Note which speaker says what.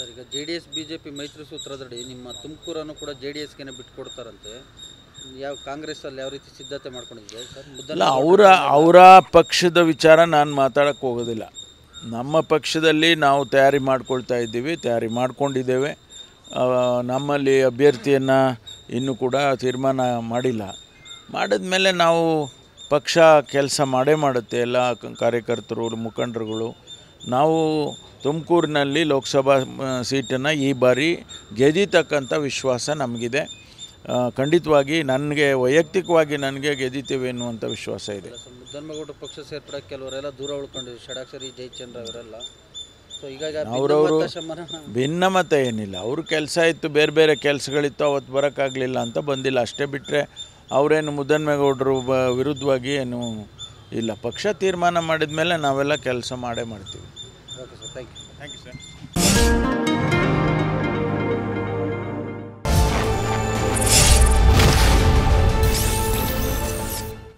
Speaker 1: Sir, ಈಗ JDS BJP ಮೈತ್ರಿ ಸೂತ್ರದಡಿ ನಿಮ್ಮ ತುಮಕೂರನ್ನು ಕೂಡ JDSಗೆ ಬಿಟ್ಟುಕೊಡ್ತಾರಂತೆ. ಯಾವ ಕಾಂಗ್ರೆಸ್ಸಲ್ಲಿ ಯಾವ ರೀತಿ ಸಿದ್ಧತೆ ಮಾಡ್ಕೊಂಡಿದ್ದೀವಿ ಸರ್?
Speaker 2: ಇಲ್ಲ, ಅವರ ಪಕ್ಷದ ವಿಚಾರ ನಾನು ಮಾತಾಡೋಕ್ಕೆ ಹೋಗೋದಿಲ್ಲ. ನಮ್ಮ ಪಕ್ಷದಲ್ಲಿ ನಾವು ತಯಾರಿ ಮಾಡ್ಕೊಂಡಿದ್ದೇವೆ. ನಮ್ಮಲ್ಲಿ ಅಭ್ಯರ್ಥಿಯನ್ನು ಇನ್ನೂ ಕೂಡ ತೀರ್ಮಾನ ಮಾಡಿದ ಮೇಲೆ ನಾವು ಪಕ್ಷ ಕೆಲಸ ಮಾಡುತ್ತೆ. ಎಲ್ಲ ಕಾರ್ಯಕರ್ತರು ಮುಖಂಡರುಗಳು ನಾವು ತುಮಕೂರಿನಲ್ಲಿ ಲೋಕಸಭಾ ಸೀಟನ್ನು ಈ ಬಾರಿ ಗೆದ್ದಿತಕ್ಕಂಥ ವಿಶ್ವಾಸ ನಮಗಿದೆ. ಖಂಡಿತವಾಗಿ ನನಗೆ ವೈಯಕ್ತಿಕವಾಗಿ ಗೆದ್ದಿದ್ದೇವೆ ಎನ್ನುವಂಥ ವಿಶ್ವಾಸ ಇದೆ.
Speaker 1: ಮುದ್ದನ್ಮೇಗೌಡರು ಪಕ್ಷ ಸೇರ್ಪಡೆ ಕೆಲವರೆಲ್ಲ ದೂರ ಉಳ್ಕೊಂಡಿದ್ರು, ಷಡಾಕ್ಷರಿ ಜಯಚಂದ್ರ ಅವರೆಲ್ಲ. ಸೊ ಹೀಗಾಗಿ
Speaker 2: ಅವರವರು ಭಿನ್ನಮತ ಏನಿಲ್ಲ, ಅವ್ರ ಕೆಲಸ ಇತ್ತು, ಬೇರೆ ಕೆಲಸಗಳಿತ್ತು, ಅವತ್ತು ಬರೋಕ್ಕಾಗಲಿಲ್ಲ ಅಂತ ಬಂದಿಲ್ಲ ಅಷ್ಟೇ. ಬಿಟ್ಟರೆ ಅವರೇನು ಮುದ್ದನ್ಮೇಗೌಡರು ವಿರುದ್ಧವಾಗಿ ಏನು ಇಲ್ಲ. ಪಕ್ಷ ತೀರ್ಮಾನ ಮಾಡಿದ ಮೇಲೆ ನಾವೆಲ್ಲ ಕೆಲಸ ಮಾಡ್ತೀವಿ.
Speaker 1: Okay sir, thank you sir.